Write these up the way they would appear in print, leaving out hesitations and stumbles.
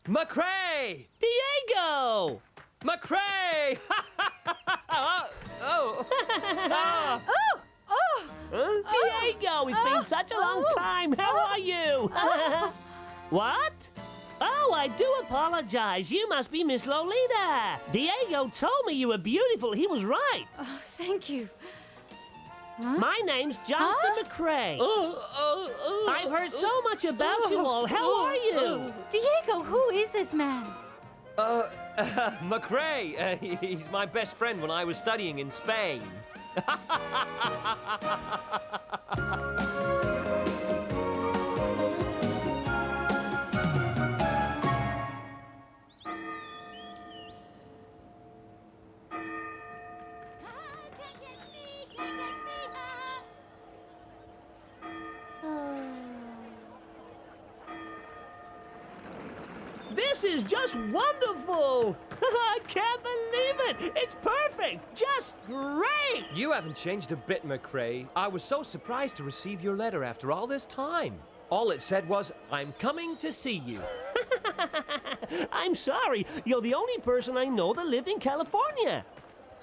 McCrae! Diego! McCrae! Oh! Ah. Diego, it's been such a long time. How are you? What? Oh, I do apologize. You must be Miss Lolita. Diego told me you were beautiful. He was right. Oh, thank you. My name's Johnston McCrae. I've heard so much about you all. How are you? Diego, who is this man? McCrae. He's my best friend when I was studying in Spain. This is just wonderful. I can't believe it. It's perfect. Just great. You haven't changed a bit, McCrae. I was so surprised to receive your letter after all this time. All it said was, I'm coming to see you. I'm sorry. You're the only person I know that lived in California.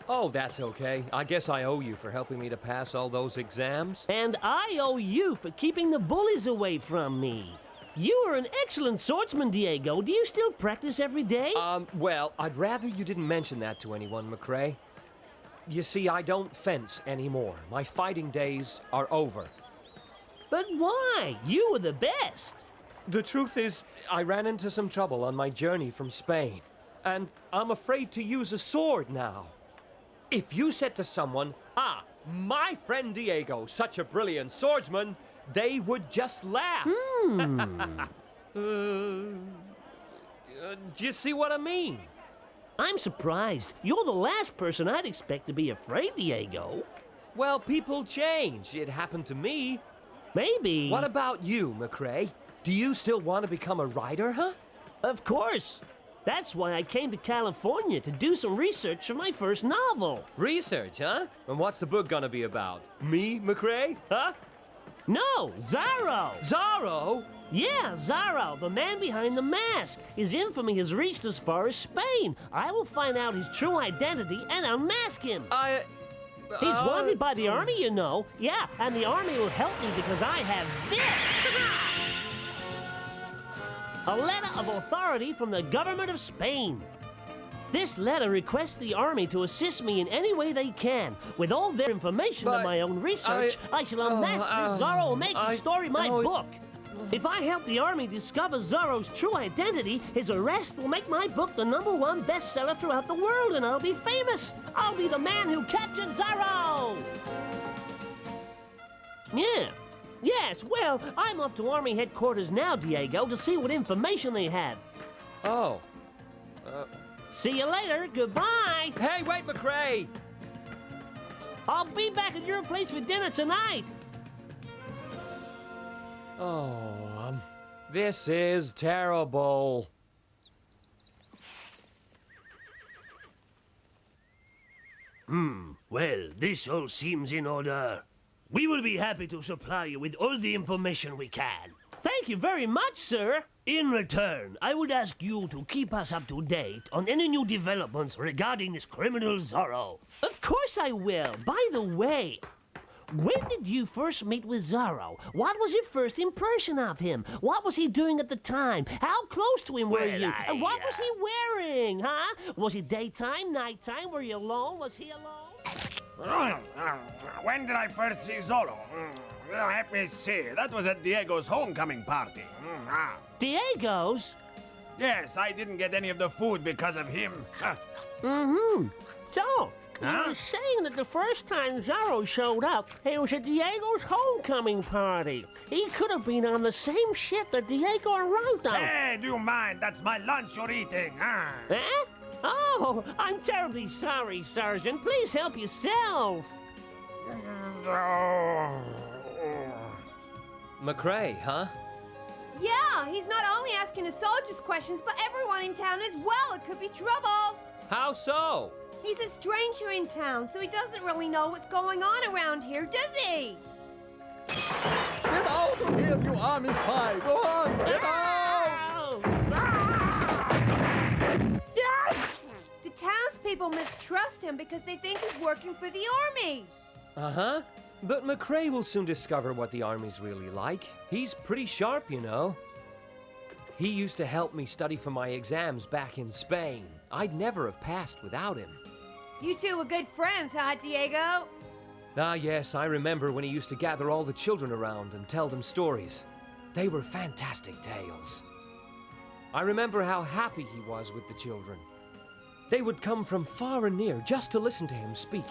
Oh, that's okay. I guess I owe you for helping me to pass all those exams. And I owe you for keeping the bullies away from me. You are an excellent swordsman, Diego. Do you still practice every day? Well, I'd rather you didn't mention that to anyone, McCrae. You see, I don't fence anymore. My fighting days are over. But why? You were the best. The truth is, I ran into some trouble on my journey from Spain, and I'm afraid to use a sword now. If you said to someone, my friend Diego, such a brilliant swordsman, they would just laugh. Do you see what I mean? I'm surprised. You're the last person I'd expect to be afraid, Diego. Well, people change. It happened to me. Maybe. What about you, McCrae? Do you still want to become a writer, huh? Of course. That's why I came to California to do some research for my first novel. Research, huh? And what's the book gonna be about? Me, McCrae? Huh? No, Zorro. Zorro? Yeah, Zorro, the man behind the mask. His infamy has reached as far as Spain. I will find out his true identity and unmask him. He's wanted by the army, you know. Yeah, and the army will help me because I have this. A letter of authority from the government of Spain. This letter requests the army to assist me in any way they can. With all their information and my own research, I shall unmask this Zorro and make his story my book. If I help the army discover Zorro's true identity, his arrest will make my book the #1 bestseller throughout the world, and I'll be famous. I'll be the man who captured Zorro. Yeah. Yes, well, I'm off to Army headquarters now, Diego, to see what information they have. Oh. See you later. Goodbye. Hey, wait, McCrae! I'll be back at your place for dinner tonight. Oh, this is terrible. Well, this all seems in order. We will be happy to supply you with all the information we can. Thank you very much, sir. In return, I would ask you to keep us up to date on any new developments regarding this criminal Zorro. Of course I will. By the way, when did you first meet with Zorro? What was your first impression of him? What was he doing at the time? How close to him were you? And what was he wearing, huh? Was it daytime, nighttime? Were you alone? Was he alone? When did I first see Zorro? Let me see. That was at Diego's homecoming party. Diego's? Yes, I didn't get any of the food because of him. So, you were saying that the first time Zorro showed up, it was at Diego's homecoming party. He could have been on the same ship that Diego arrived on. Hey, do you mind? That's my lunch you're eating. Eh? Oh, I'm terribly sorry, Sergeant. Please help yourself. McCrae, huh? Yeah, he's not only asking the soldiers questions, but everyone in town as well. It could be trouble. How so? He's a stranger in town, so he doesn't really know what's going on around here, does he? Get out of here, you army spy! Go on! Get out! people mistrust him because they think he's working for the army. Uh-huh. But McCrae will soon discover what the army's really like. He's pretty sharp, you know. He used to help me study for my exams back in Spain. I'd never have passed without him. You two were good friends, huh, Diego? Ah, yes, I remember when he used to gather all the children around and tell them stories. They were fantastic tales. I remember how happy he was with the children. They would come from far and near just to listen to him speak.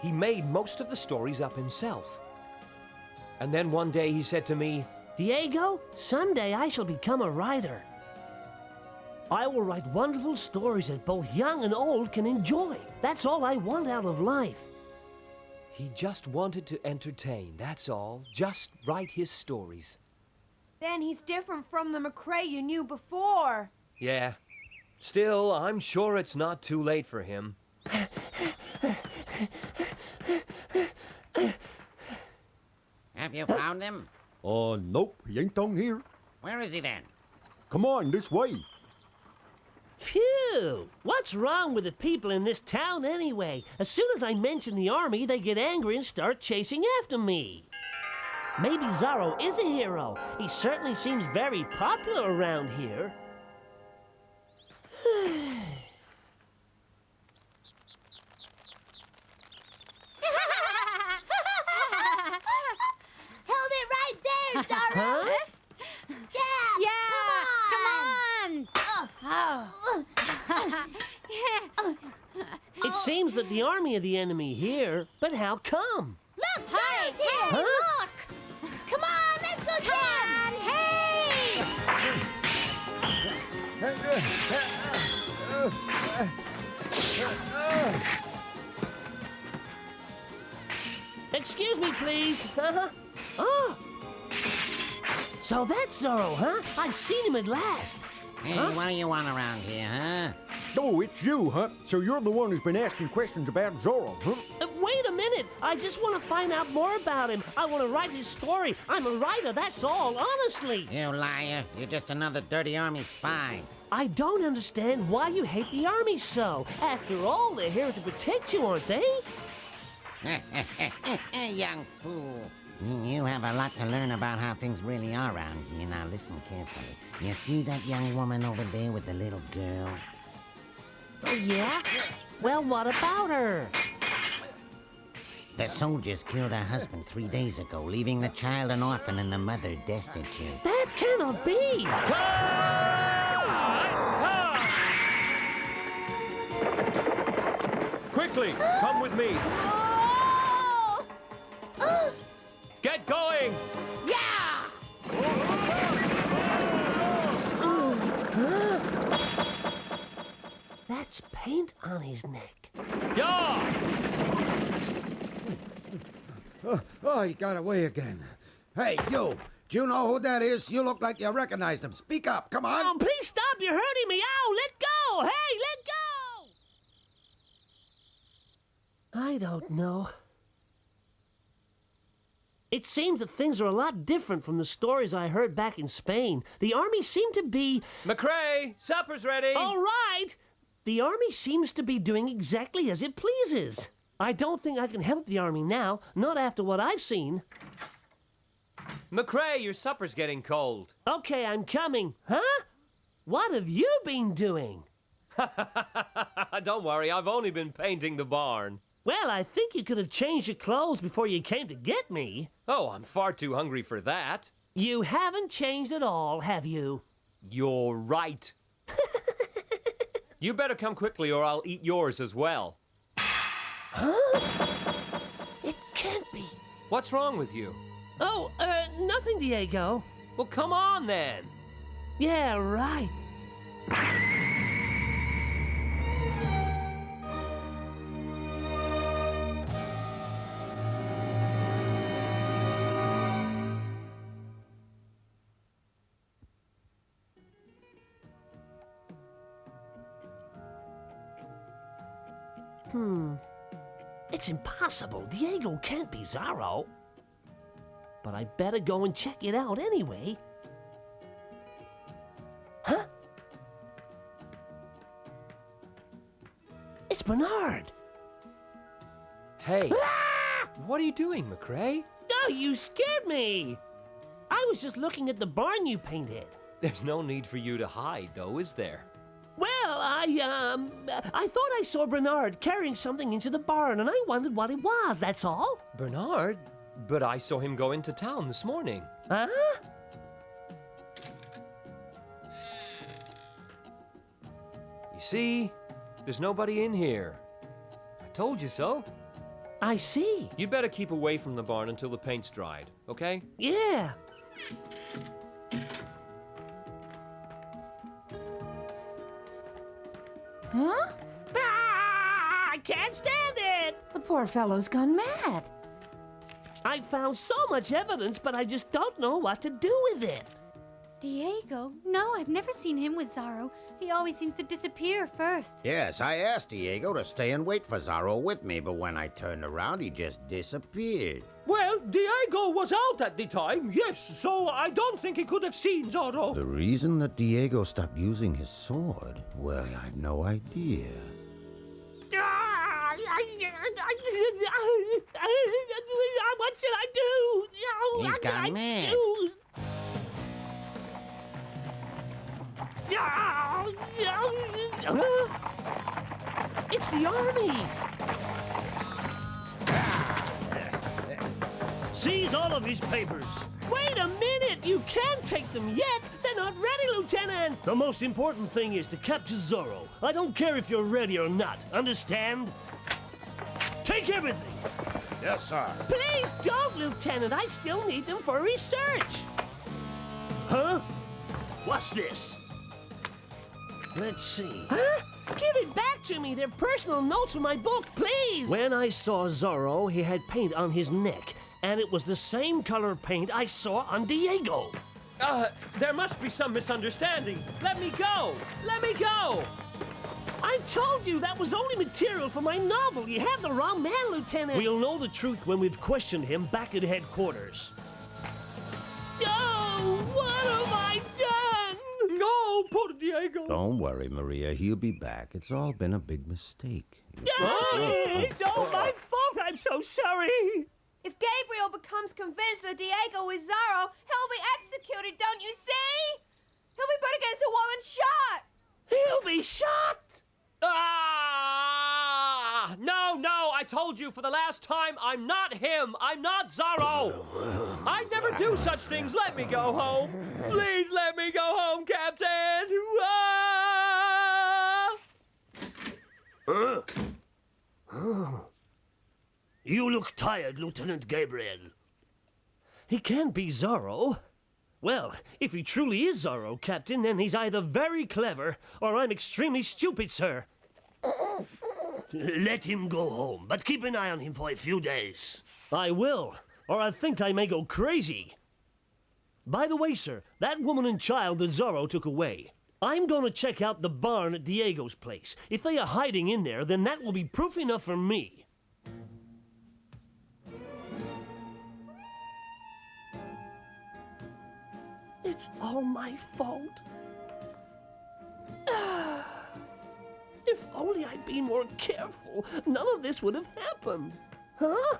He made most of the stories up himself. And then one day he said to me, Diego, someday I shall become a writer. I will write wonderful stories that both young and old can enjoy. That's all I want out of life. he just wanted to entertain, that's all. Just write his stories. Then he's different from the McCrae you knew before. Yeah. Still, I'm sure it's not too late for him. Have you found him? Nope, he ain't down here. Where is he then? Come on, this way. Phew! What's wrong with the people in this town anyway? As soon as I mention the army, they get angry and start chasing after me. Maybe Zorro is a hero. He certainly seems very popular around here. Hold it right there, Zorro! Huh? It seems that the army are the enemy here, but how come? Look, Zorro's here! Huh? Look! Come on, let's go see him! Hey! Excuse me, please. Oh. So that's Zorro, huh? I've seen him at last. Hey, what do you want around here, huh? Oh, it's you, huh? So you're the one who's been asking questions about Zorro, huh? Wait a minute. I just want to find out more about him. I want to write his story. I'm a writer, that's all, honestly. You liar. You're just another dirty army spy. I don't understand why you hate the army so. After all, they're here to protect you, aren't they? Young fool. You have a lot to learn about how things really are around here. Now listen carefully. You see that young woman over there with the little girl? Oh, yeah? Well, what about her? The soldiers killed her husband 3 days ago, leaving the child an orphan and the mother destitute. That cannot be. Quickly, come with me. Oh! Get going! Yeah! That's paint on his neck. Yeah! Oh, he got away again. Hey, you! Do you know who that is? You look like you recognized him. Speak up, come on! Oh, please stop. You're hurting me. Ow, let go. Hey, let go. I don't know. It seems that things are a lot different from the stories I heard back in Spain. The army seemed to be... McCrae, supper's ready! All right! The army seems to be doing exactly as it pleases. I don't think I can help the army now, not after what I've seen. McCrae, your supper's getting cold. Okay, I'm coming. Huh? What have you been doing? Don't worry, I've only been painting the barn. Well, I think you could have changed your clothes before you came to get me. Oh, I'm far too hungry for that. You haven't changed at all, have you? You're right. You better come quickly or I'll eat yours as well. Huh? It can't be. What's wrong with you? Oh, nothing, Diego. Well, come on then. Yeah, right. It's impossible. Diego can't be Zorro. But I better go and check it out anyway. Huh? It's Bernard. Hey, what are you doing, McRae? Oh, you scared me. I was just looking at the barn you painted. There's no need for you to hide, though, is there? Well, I thought I saw Bernard carrying something into the barn, and I wondered what it was, that's all. Bernard? But I saw him go into town this morning. Huh? You see, there's nobody in here. I told you so. I see. You better keep away from the barn until the paint's dried, okay? Yeah. Huh? I can't stand it! The poor fellow's gone mad. I found so much evidence, but I just don't know what to do with it. Diego? No, I've never seen him with Zorro. He always seems to disappear first. Yes, I asked Diego to stay and wait for Zorro with me, but when I turned around, he just disappeared. Well, Diego was out at the time, yes, so I don't think he could have seen Zorro. The reason that Diego stopped using his sword, well, I have no idea. What should I do? He's How can gone I mad. choose? It's the army! Seize all of his papers. Wait a minute! You can't take them yet! They're not ready, Lieutenant! The most important thing is to capture Zorro. I don't care if you're ready or not. Understand? Take everything! Yes, sir. Please don't, Lieutenant. I still need them for research. Huh? What's this? Let's see. Huh? Give it back to me. They're personal notes from my book, please. When I saw Zorro, he had paint on his neck, and it was the same color paint I saw on Diego. There must be some misunderstanding. Let me go! Let me go! I told you that was only material for my novel. You have the wrong man, Lieutenant. We'll know the truth when we've questioned him back at headquarters. Oh, what have I done? No, poor Diego. Don't worry, Maria. He'll be back. It's all been a big mistake. It's all my fault. I'm so sorry. If Gabriel becomes convinced that Diego is Zorro, he'll be executed, don't you see? He'll be put against the wall and shot. He'll be shot. No, I told you for the last time, I'm not him. I'm not Zorro. I'd never do such things. Let me go home. Please let me go home, Captain. You look tired, Lieutenant Gabriel. He can't be Zorro. Well, if he truly is Zorro, Captain, then he's either very clever or I'm extremely stupid, sir. Let him go home, but keep an eye on him for a few days. I will, or I think I may go crazy. By the way, sir, that woman and child that Zorro took away, I'm going to check out the barn at Diego's place. If they are hiding in there, then that will be proof enough for me. It's all my fault. If only I'd been more careful, none of this would have happened. Huh?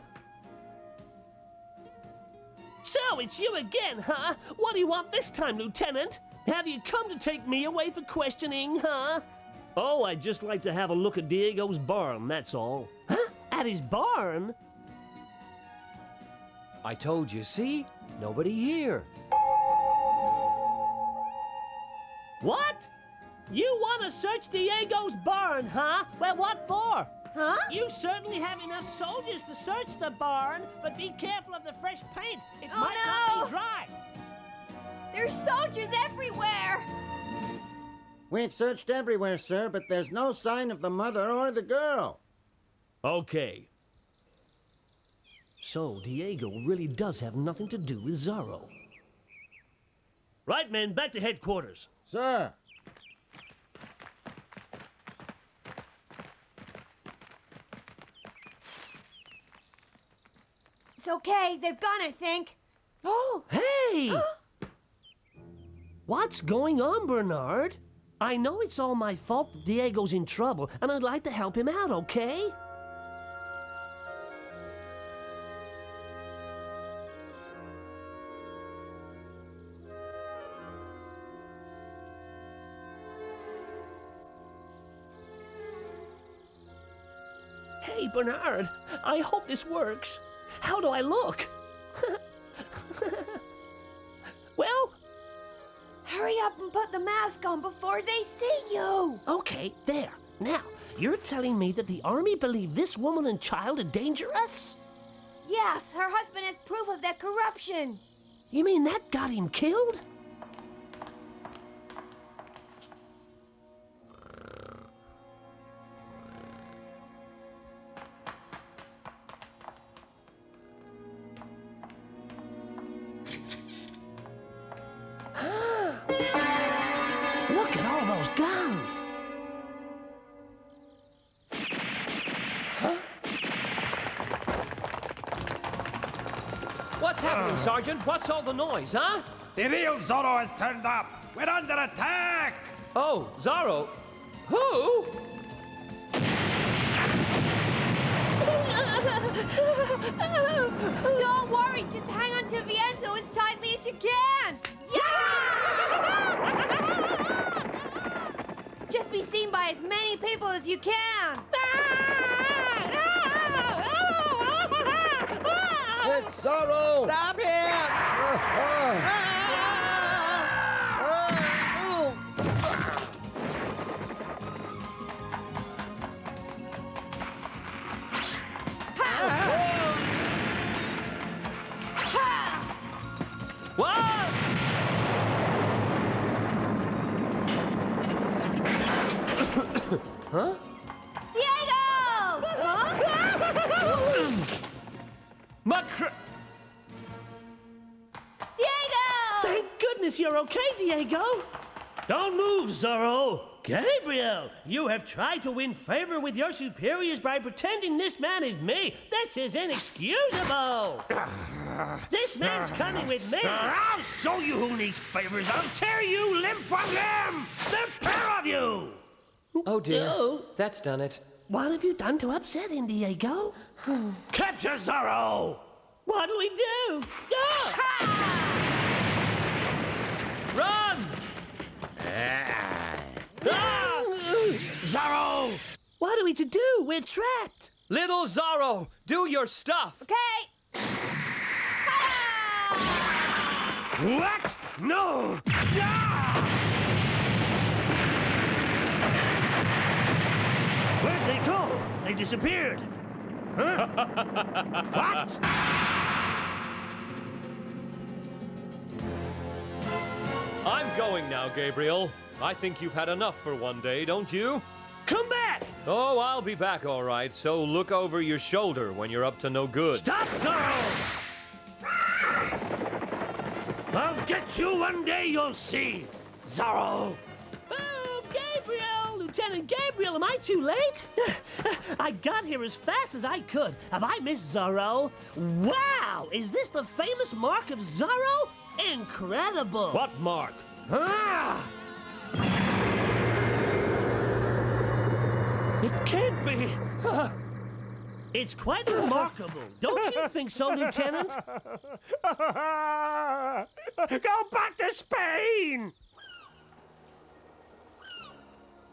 So, it's you again, huh? What do you want this time, Lieutenant? Have you come to take me away for questioning, huh? Oh, I'd just like to have a look at Diego's barn, that's all. Huh? At his barn? I told you, see? Nobody here. What? You want to search Diego's barn, huh? Well, what for? Huh? You certainly have enough soldiers to search the barn, but be careful of the fresh paint. It Oh, might no! not be dry. There's soldiers everywhere. We've searched everywhere, sir, but there's no sign of the mother or the girl. Okay. So, Diego really does have nothing to do with Zorro. Right, men, back to headquarters. Sir. It's okay. They've gone, I think. Oh, Hey! What's going on, Bernard? I know it's all my fault that Diego's in trouble, and I'd like to help him out, okay? Hey, Bernard, I hope this works. How do I look? Well, Hurry up and put the mask on before they see you. okay, there. Now, you're telling me that the army believe this woman and child are dangerous? Yes, her husband has proof of their corruption. You mean that got him killed? Look at all those guns! What's happening, Sergeant? What's all the noise, huh? The real Zorro has turned up. We're under attack. Oh, Zorro. Who? Don't worry, just hang on to Viento as tightly as you can. Yeah! Just be seen by as many people as you can. It's Zorro! Stop him! What? Huh? Diego! Huh? Diego! Thank goodness you're okay, Diego! Don't move, Zorro! Gabriel, you have tried to win favor with your superiors by pretending this man is me. This is inexcusable! This man's coming with me! I'll show you who needs favors. I'll tear you limb from limb. The pair of you. Oh dear. No. That's done it. What have you done to upset him, Diego? Capture Zorro. What'll we do? Ah! Run! Ah! Zorro. What are we to do? We're trapped! Little Zorro, do your stuff. Okay. What? No. Ah! Where'd they go? They disappeared. Huh? What? I'm going now, Gabriel. I think you've had enough for one day, don't you? Come back! Oh, I'll be back all right, so look over your shoulder when you're up to no good. Stop, Zorro! I'll get you one day, you'll see. Zorro. Oh, Gabriel! Lieutenant Gabriel, am I too late? I got here as fast as I could. Have I missed Zorro? Wow! Is this the famous mark of Zorro? Incredible! What mark? Ah! It can't be. It's quite remarkable. Don't you think so, Lieutenant? Go back to Spain.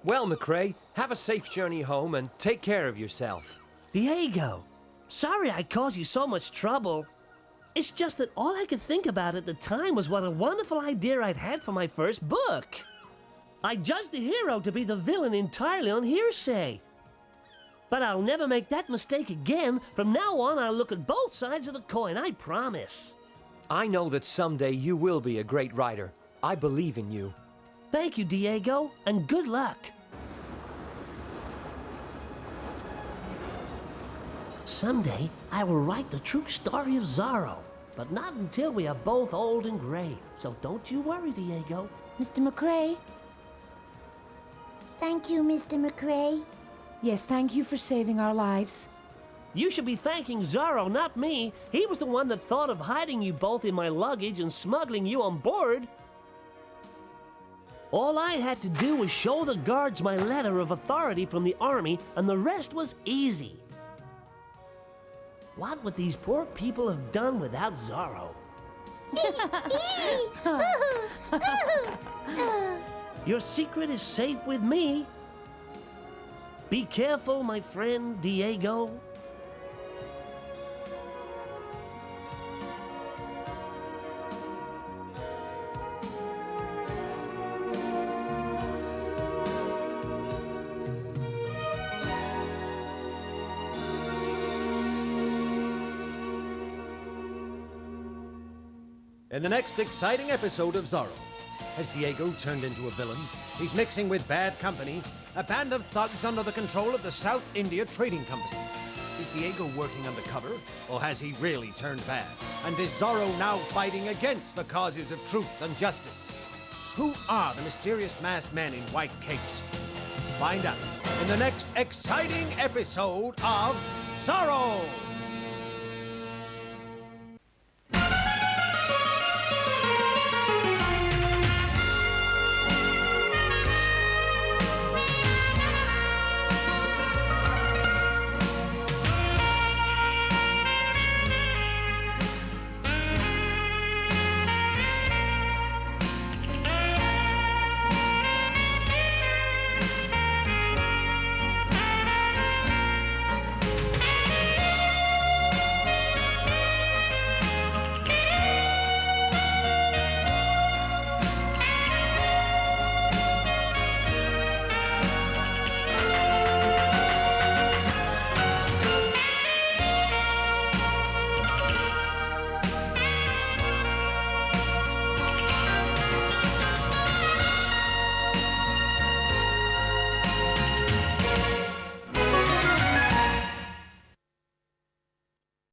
Well, McRae, have a safe journey home and take care of yourself. Diego, sorry I caused you so much trouble. It's just that all I could think about at the time was what a wonderful idea I'd had for my first book. I judged the hero to be the villain entirely on hearsay. But I'll never make that mistake again. From now on, I'll look at both sides of the coin, I promise. I know that someday you will be a great writer. I believe in you. Thank you, Diego, and good luck. Someday, I will write the true story of Zorro, but not until we are both old and gray. So don't you worry, Diego. Mr. McRae? Thank you, Mr. McRae. Yes, thank you for saving our lives. You should be thanking Zorro, not me. He was the one that thought of hiding you both in my luggage and smuggling you on board. All I had to do was show the guards my letter of authority from the army, and the rest was easy. What would these poor people have done without Zorro? Your secret is safe with me. Be careful, my friend Diego. In the next exciting episode of Zorro, has Diego turned into a villain? He's mixing with bad company, a band of thugs under the control of the South India Trading Company. Is Diego working undercover, or has he really turned bad? And is Zorro now fighting against the causes of truth and justice? Who are the mysterious masked men in white capes? Find out in the next exciting episode of Zorro!